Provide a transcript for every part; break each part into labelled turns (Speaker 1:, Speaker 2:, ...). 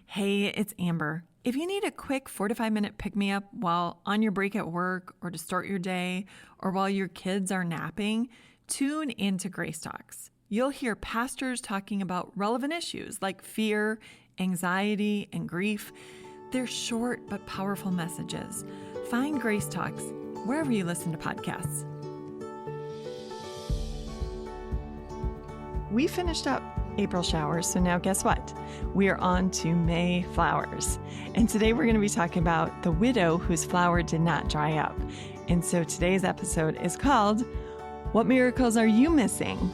Speaker 1: Hey, it's Amber. If you need a quick 4 to 5 minute pick me up while on your break at work or to start your day or while your kids are napping, tune into Grace Talks. You'll hear pastors talking about relevant issues like fear, anxiety, and grief. They're short but powerful messages. Find Grace Talks wherever you listen to podcasts. We finished up April showers, so now guess what? We are on to May flowers. And today we're going to be talking about the widow whose flower did not dry up. And so today's episode is called, What Miracles Are You Missing?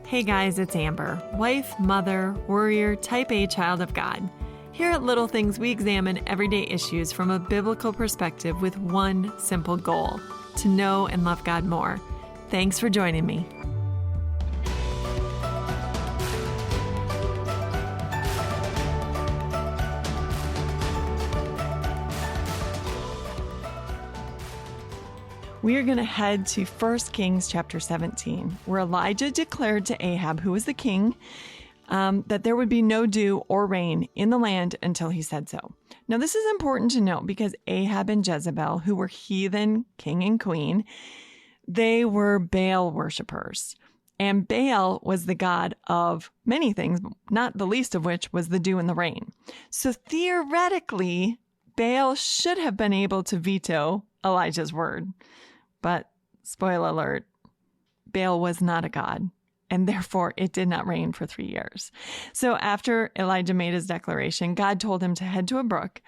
Speaker 1: Hey guys, it's Amber, wife, mother, warrior, type A child of God. Here at Little Things, we examine everyday issues from a biblical perspective with one simple goal, to know and love God more. Thanks for joining me. We are going to head to 1 Kings chapter 17, where Elijah declared to Ahab, who was the king, that there would be no dew or rain in the land until he said so. Now, this is important to note because Ahab and Jezebel, who were heathen king and queen, they were Baal worshipers. And Baal was the god of many things, not the least of which was the dew and the rain. So theoretically, Baal should have been able to veto Elijah's word. But, spoiler alert, Baal was not a god, and therefore it did not rain for 3 years. So after Elijah made his declaration, God told him to head to a brook,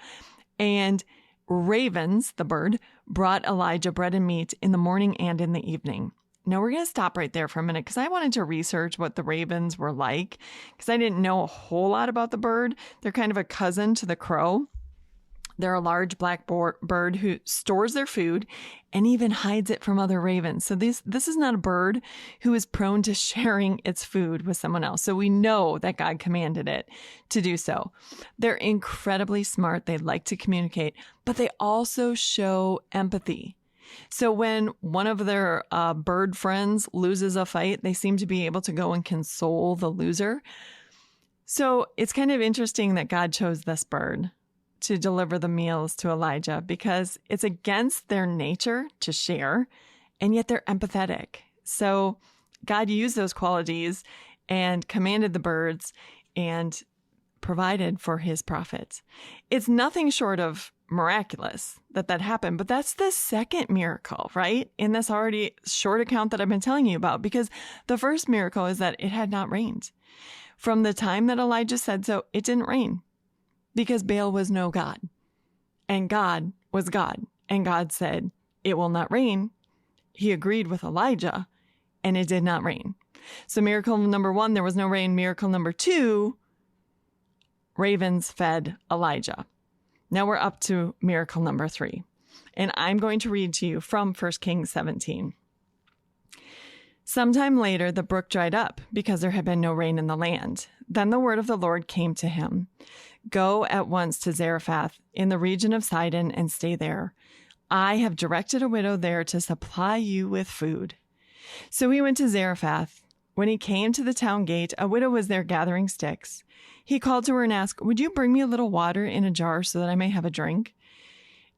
Speaker 1: and ravens, the bird, brought Elijah bread and meat in the morning and in the evening. Now we're going to stop right there for a minute because I wanted to research what the ravens were like because I didn't know a whole lot about the bird. They're kind of a cousin to the crow. They're a large black bird who stores their food and even hides it from other ravens. So this is not a bird who is prone to sharing its food with someone else. So we know that God commanded it to do so. They're incredibly smart. They like to communicate, but they also show empathy. So when one of their bird friends loses a fight, they seem to be able to go and console the loser. So it's kind of interesting that God chose this bird to deliver the meals to Elijah because it's against their nature to share, and yet they're empathetic. So God used those qualities and commanded the birds and provided for his prophet. It's nothing short of miraculous that happened, but that's the second miracle, right? In this already short account that I've been telling you about, because the first miracle is that it had not rained. From the time that Elijah said so, it didn't rain. Because Baal was no God, and God was God, and God said, it will not rain. He agreed with Elijah, and it did not rain. So miracle number 1, there was no rain. Miracle number 2, ravens fed Elijah. Now we're up to miracle number 3, and I'm going to read to you from 1 Kings 17. Sometime later, the brook dried up because there had been no rain in the land. Then the word of the Lord came to him. Go at once to Zarephath in the region of Sidon and stay there. I have directed a widow there to supply you with food. So he went to Zarephath. When he came to the town gate, a widow was there gathering sticks. He called to her and asked, would you bring me a little water in a jar so that I may have a drink?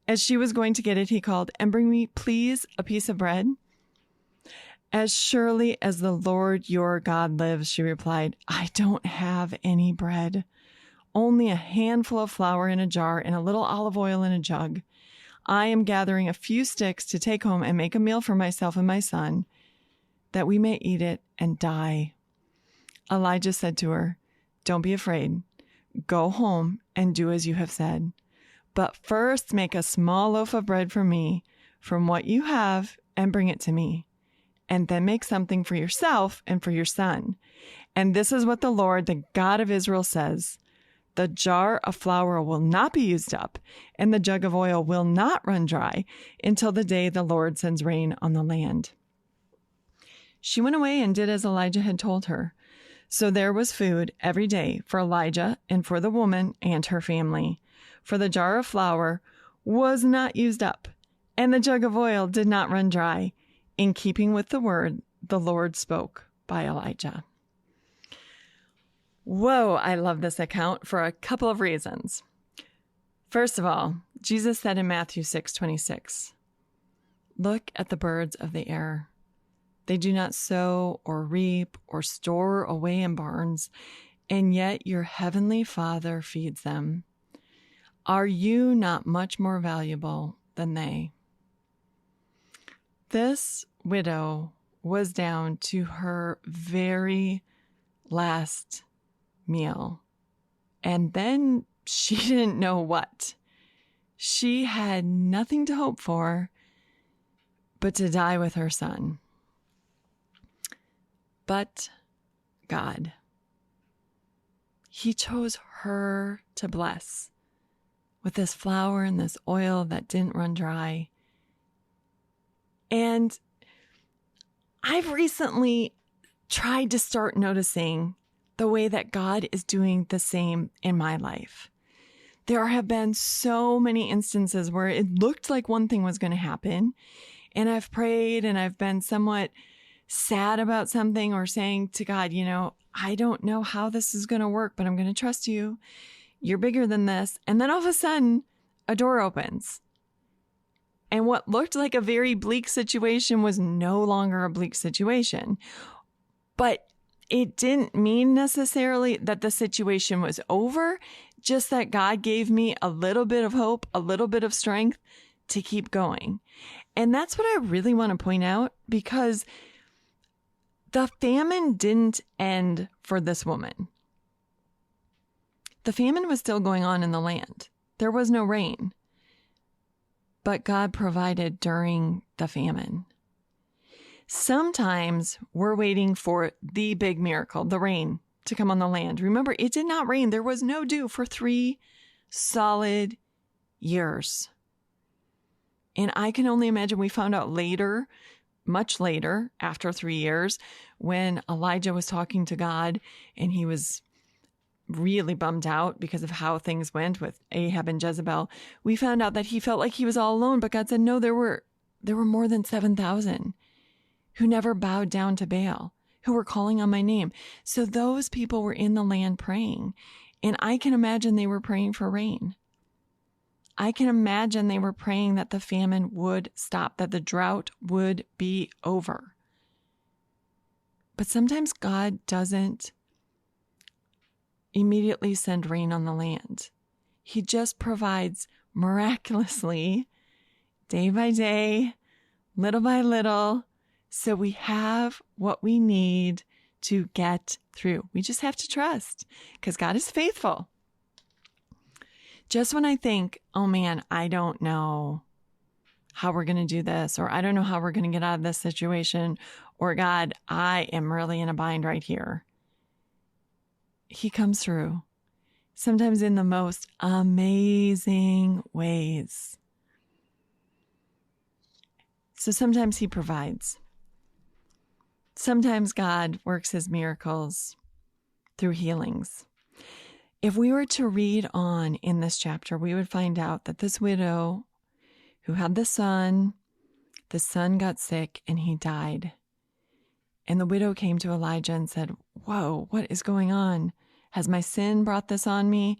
Speaker 1: As she was going to get it, he called, and bring me, please, a piece of bread. As surely as the Lord your God lives, she replied, I don't have any bread. Only a handful of flour in a jar and a little olive oil in a jug. I am gathering a few sticks to take home and make a meal for myself and my son, that we may eat it and die. Elijah said to her, don't be afraid. Go home and do as you have said. But first make a small loaf of bread for me from what you have and bring it to me. And then make something for yourself and for your son. And this is what the Lord, the God of Israel, says. The jar of flour will not be used up, and the jug of oil will not run dry until the day the Lord sends rain on the land. She went away and did as Elijah had told her. So there was food every day for Elijah and for the woman and her family. For the jar of flour was not used up, and the jug of oil did not run dry, in keeping with the word the Lord spoke by Elijah. Whoa, I love this account for a couple of reasons. First of all, Jesus said in Matthew 6:26, "Look at the birds of the air. They do not sow or reap or store away in barns, and yet your heavenly Father feeds them. Are you not much more valuable than they?" This widow was down to her very last meal. And then she didn't know what. She had nothing to hope for but to die with her son. But God, He chose her to bless with this flour and this oil that didn't run dry. And I've recently tried to start noticing the way that God is doing the same in my life. There have been so many instances where it looked like one thing was going to happen, and I've prayed and I've been somewhat sad about something or saying to God, I don't know how this is going to work, but I'm going to trust you. You're bigger than this. And then all of a sudden, a door opens. And what looked like a very bleak situation was no longer a bleak situation. But it didn't mean necessarily that the situation was over, just that God gave me a little bit of hope, a little bit of strength to keep going. And that's what I really want to point out, because the famine didn't end for this woman. The famine was still going on in the land. There was no rain. But God provided during the famine. Sometimes we're waiting for the big miracle, the rain, to come on the land. Remember, it did not rain. There was no dew for 3 solid years. And I can only imagine, we found out later, much later, after 3 years, when Elijah was talking to God and he was really bummed out because of how things went with Ahab and Jezebel. We found out that he felt like he was all alone, but God said, no, there were more than 7,000 who never bowed down to Baal, who were calling on my name. So those people were in the land praying. And I can imagine they were praying for rain. I can imagine they were praying that the famine would stop, that the drought would be over. But sometimes God doesn't immediately send rain on the land. He just provides miraculously, day by day, little by little, so we have what we need to get through. We just have to trust, because God is faithful. Just when I think, oh man, I don't know how we're going to do this, or I don't know how we're going to get out of this situation, or God, I am really in a bind right here, He comes through, sometimes in the most amazing ways. So sometimes He provides. Sometimes God works His miracles through healings. If we were to read on in this chapter, we would find out that this widow who had the son got sick and he died. And the widow came to Elijah and said, whoa, what is going on? Has my sin brought this on me?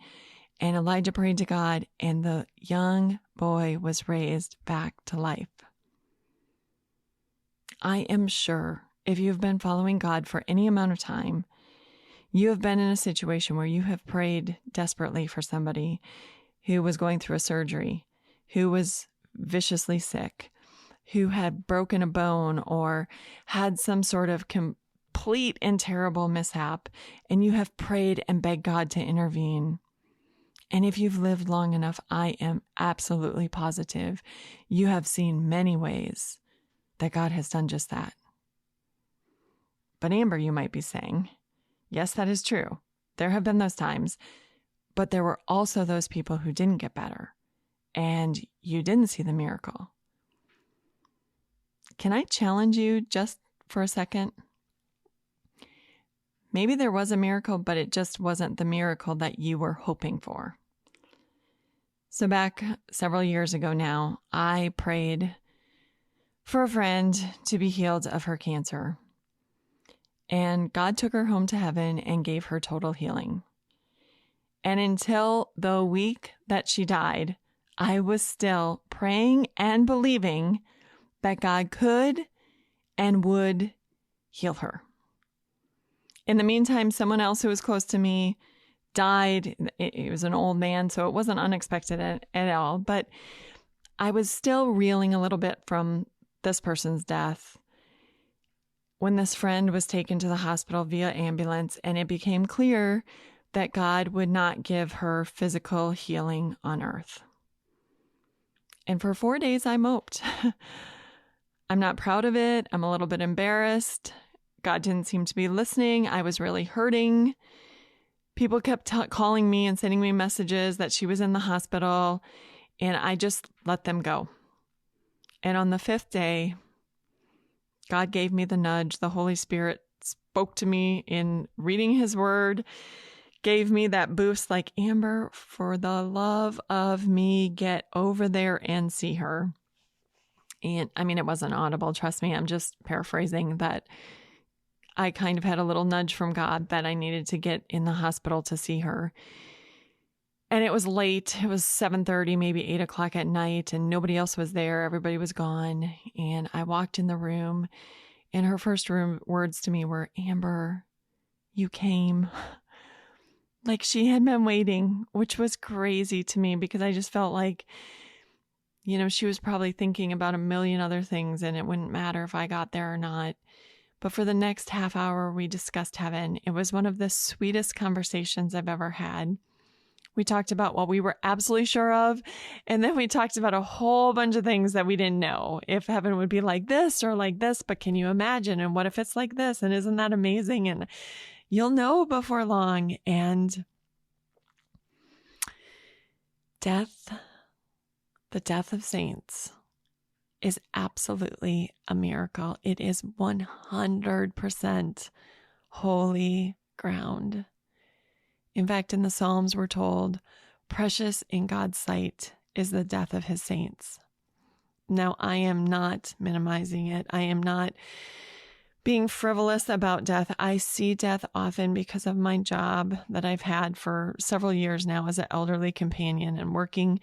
Speaker 1: And Elijah prayed to God, and the young boy was raised back to life. I am sure if you've been following God for any amount of time, you have been in a situation where you have prayed desperately for somebody who was going through a surgery, who was viciously sick, who had broken a bone or had some sort of complete and terrible mishap, and you have prayed and begged God to intervene. And if you've lived long enough, I am absolutely positive you have seen many ways that God has done just that. But Amber, you might be saying, yes, that is true. There have been those times, but there were also those people who didn't get better, and you didn't see the miracle. Can I challenge you just for a second? Maybe there was a miracle, but it just wasn't the miracle that you were hoping for. So back several years ago now, I prayed for a friend to be healed of her cancer. And God took her home to heaven and gave her total healing. And until the week that she died, I was still praying and believing that God could and would heal her. In the meantime, someone else who was close to me died. He was an old man, so it wasn't unexpected at all. But I was still reeling a little bit from this person's death when this friend was taken to the hospital via ambulance, and it became clear that God would not give her physical healing on earth. And for 4 days, I moped. I'm not proud of it. I'm a little bit embarrassed. God didn't seem to be listening. I was really hurting. People kept calling me and sending me messages that she was in the hospital, and I just let them go. And on the 5th day, God gave me the nudge. The Holy Spirit spoke to me in reading his word, gave me that boost like, Amber, for the love of me, get over there and see her. And I mean, it wasn't audible. Trust me, I'm just paraphrasing that. I kind of had a little nudge from God that I needed to get in the hospital to see her. And it was late. It was 7:30, maybe 8 o'clock at night, and nobody else was there. Everybody was gone. And I walked in the room, and her first words to me were, Amber, you came. Like she had been waiting, which was crazy to me because I just felt like, she was probably thinking about a million other things, and it wouldn't matter if I got there or not. But for the next half hour, we discussed heaven. It was one of the sweetest conversations I've ever had. We talked about what we were absolutely sure of, and then we talked about a whole bunch of things that we didn't know. If heaven would be like this or like this, but can you imagine? And what if it's like this? And isn't that amazing? And you'll know before long. And death, the death of saints, is absolutely a miracle. It is 100% holy ground. In fact, in the Psalms, we're told, precious in God's sight is the death of his saints. Now, I am not minimizing it. I am not being frivolous about death. I see death often because of my job that I've had for several years now as an elderly companion and working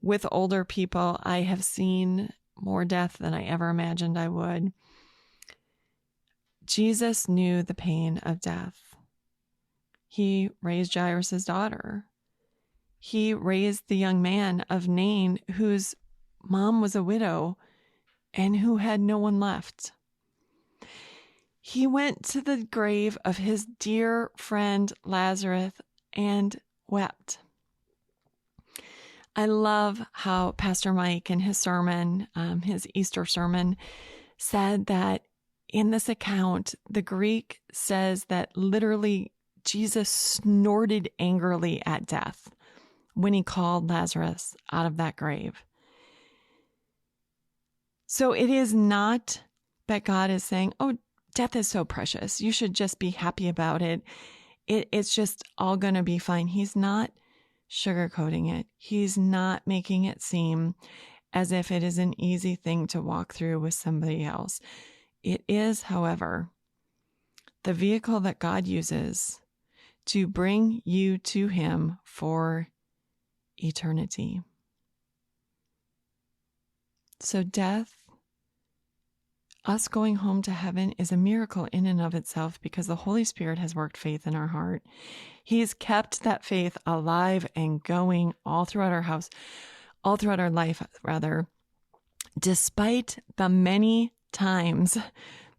Speaker 1: with older people. I have seen more death than I ever imagined I would. Jesus knew the pain of death. He raised Jairus' daughter. He raised the young man of Nain whose mom was a widow and who had no one left. He went to the grave of his dear friend Lazarus and wept. I love how Pastor Mike in his sermon, his Easter sermon, said that in this account, the Greek says that literally Jesus snorted angrily at death when he called Lazarus out of that grave. So it is not that God is saying, oh, death is so precious. You should just be happy about it. It's just all going to be fine. He's not sugarcoating it. He's not making it seem as if it is an easy thing to walk through with somebody else. It is, however, the vehicle that God uses to bring you to him for eternity. So death, us going home to heaven, is a miracle in and of itself because the Holy Spirit has worked faith in our heart. He's kept that faith alive and going all throughout our life, despite the many times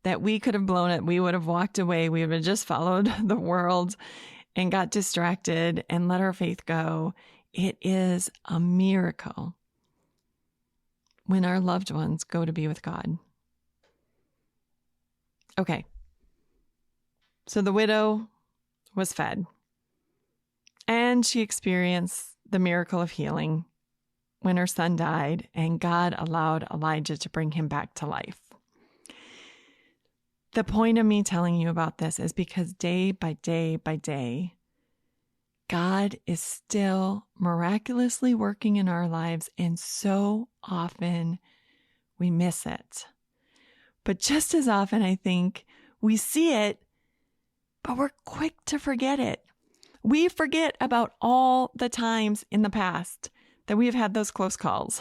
Speaker 1: that we could have blown it. We would have walked away. We would have just followed the world and got distracted and let our faith go. It is a miracle when our loved ones go to be with God. Okay, so the widow was fed, and she experienced the miracle of healing when her son died, and God allowed Elijah to bring him back to life. The point of me telling you about this is because day by day by day, God is still miraculously working in our lives, and so often we miss it. But just as often, I think, We see it, but we're quick to forget it. We forget about all the times in the past that we have had those close calls,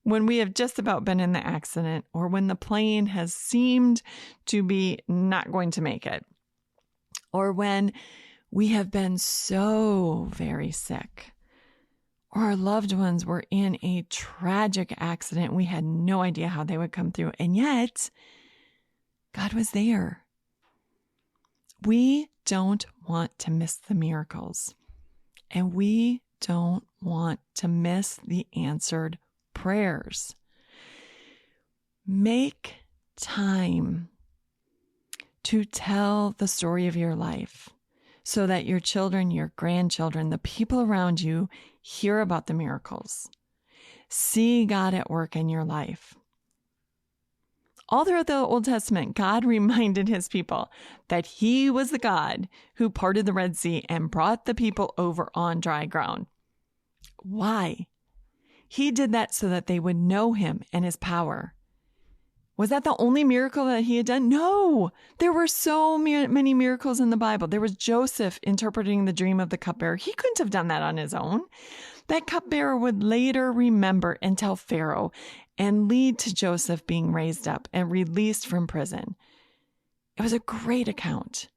Speaker 1: when we have just about been in the accident, or when the plane has seemed to be not going to make it, or when we have been so very sick, or our loved ones were in a tragic accident. We had no idea how they would come through, and yet God was there. We don't want to miss the miracles, and we don't want to miss the answered prayers. Make time to tell the story of your life so that your children, your grandchildren, the people around you hear about the miracles. See God at work in your life. All throughout the Old Testament, God reminded his people that he was the God who parted the Red Sea and brought the people over on dry ground. Why? He did that so that they would know him and his power. Was that the only miracle that he had done? No, there were so many miracles in the Bible. There was Joseph interpreting the dream of the cupbearer. He couldn't have done that on his own. That cupbearer would later remember and tell Pharaoh and lead to Joseph being raised up and released from prison. It was a great account.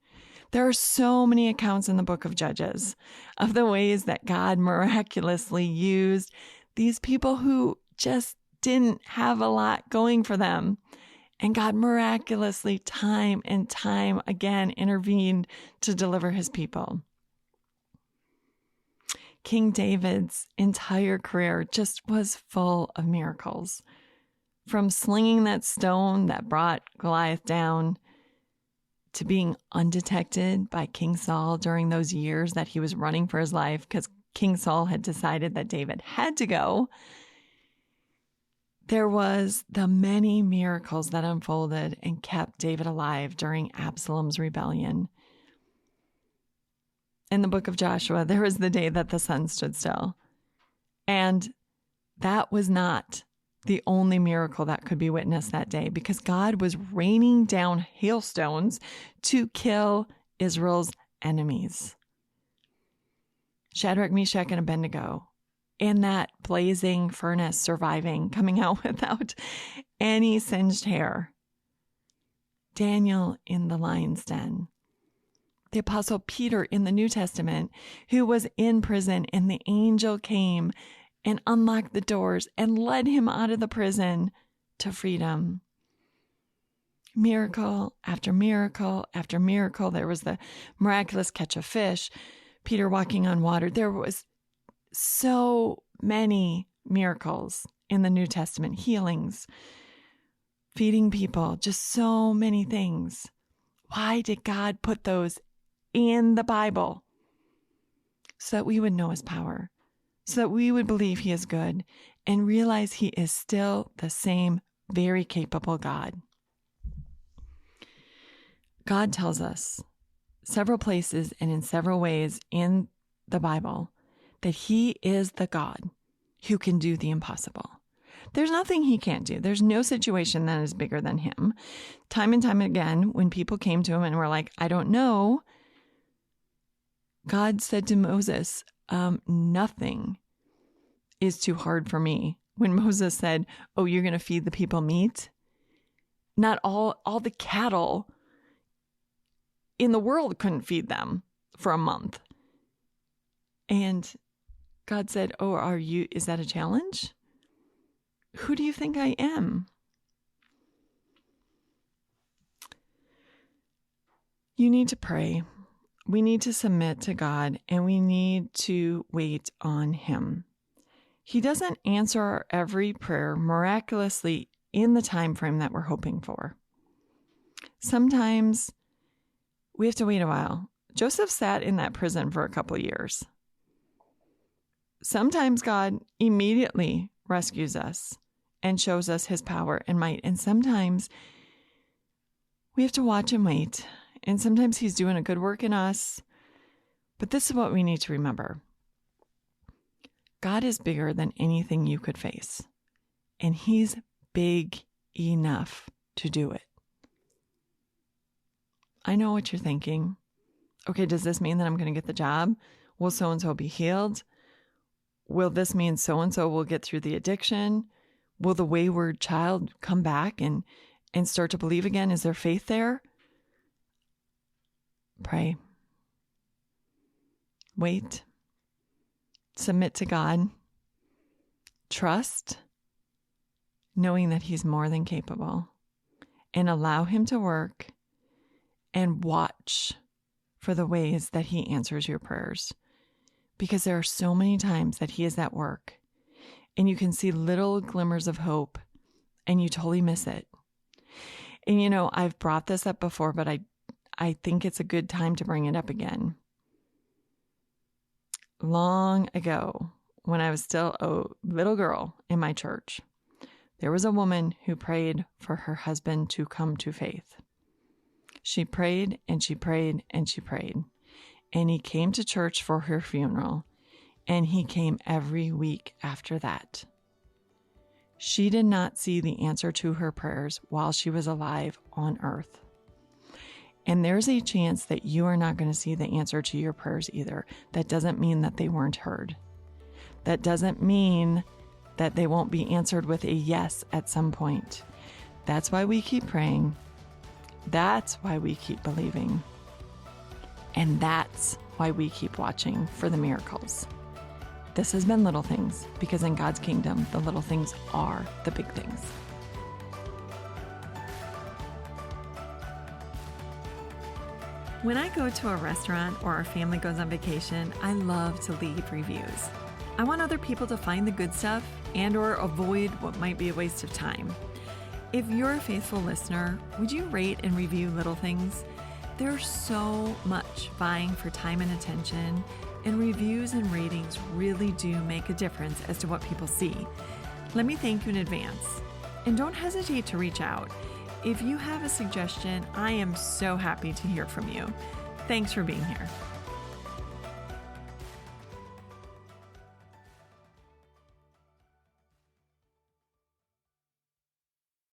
Speaker 1: There are so many accounts in the book of Judges of the ways that God miraculously used these people who just didn't have a lot going for them. And God miraculously, time and time again, intervened to deliver his people. King David's entire career just was full of miracles. From slinging that stone that brought Goliath down, to being undetected by King Saul during those years that he was running for his life because King Saul had decided that David had to go. There was the many miracles that unfolded and kept David alive during Absalom's rebellion. In the book of Joshua, there was the day that the sun stood still. And that was not the only miracle that could be witnessed that day, because God was raining down hailstones to kill Israel's enemies. Shadrach, Meshach, and Abednego in that blazing furnace, surviving, coming out without any singed hair. Daniel in the lion's den. The Apostle Peter in the New Testament, who was in prison, and the angel came and unlocked the doors and led him out of the prison to freedom. Miracle after miracle after miracle. There was the miraculous catch of fish, Peter walking on water. There was so many miracles in the New Testament, healings, feeding people, just so many things. Why did God put those in the Bible? So that we would know his power, so that we would believe he is good and realize he is still the same very capable God. God tells us several places and in several ways in the Bible that he is the God who can do the impossible. There's nothing he can't do. There's no situation that is bigger than him. Time and time again, when people came to him and were like, I don't know, God said to Moses, nothing is too hard for me. When Moses said, oh, you're going to feed the people meat? Not all the cattle in the world couldn't feed them for a month. And God said, oh, is that a challenge? Who do you think I am? You need to pray. We need to submit to God, and we need to wait on him. He doesn't answer our every prayer miraculously in the time frame that we're hoping for. Sometimes we have to wait a while. Joseph sat in that prison for a couple of years. Sometimes God immediately rescues us and shows us his power and might. And sometimes we have to watch and wait. And sometimes he's doing a good work in us. But this is what we need to remember. God is bigger than anything you could face. And he's big enough to do it. I know what you're thinking. Okay, does this mean that I'm going to get the job? Will so-and-so be healed? Will this mean so-and-so will get through the addiction? Will the wayward child come back and start to believe again? Is there faith there? Pray. Wait. Submit to God. Trust, knowing that He's more than capable. And allow Him to work, and watch for the ways that He answers your prayers. Because there are so many times that He is at work, and you can see little glimmers of hope, and you totally miss it. And I've brought this up before, but I think it's a good time to bring it up again. Long ago, when I was still a little girl in my church, there was a woman who prayed for her husband to come to faith. She prayed and she prayed and she prayed. And he came to church for her funeral, and he came every week after that. She did not see the answer to her prayers while she was alive on earth. And there's a chance that you are not going to see the answer to your prayers either. That doesn't mean that they weren't heard. That doesn't mean that they won't be answered with a yes at some point. That's why we keep praying. That's why we keep believing. And that's why we keep watching for the miracles. This has been Little Things, because in God's kingdom, the little things are the big things. When I go to a restaurant or our family goes on vacation, I love to leave reviews. I want other people to find the good stuff and/or avoid what might be a waste of time. If you're a faithful listener, would you rate and review Little Things? There's so much vying for time and attention, and reviews and ratings really do make a difference as to what people see. Let me thank you in advance. And don't hesitate to reach out. If you have a suggestion, I am so happy to hear from you. Thanks for being here.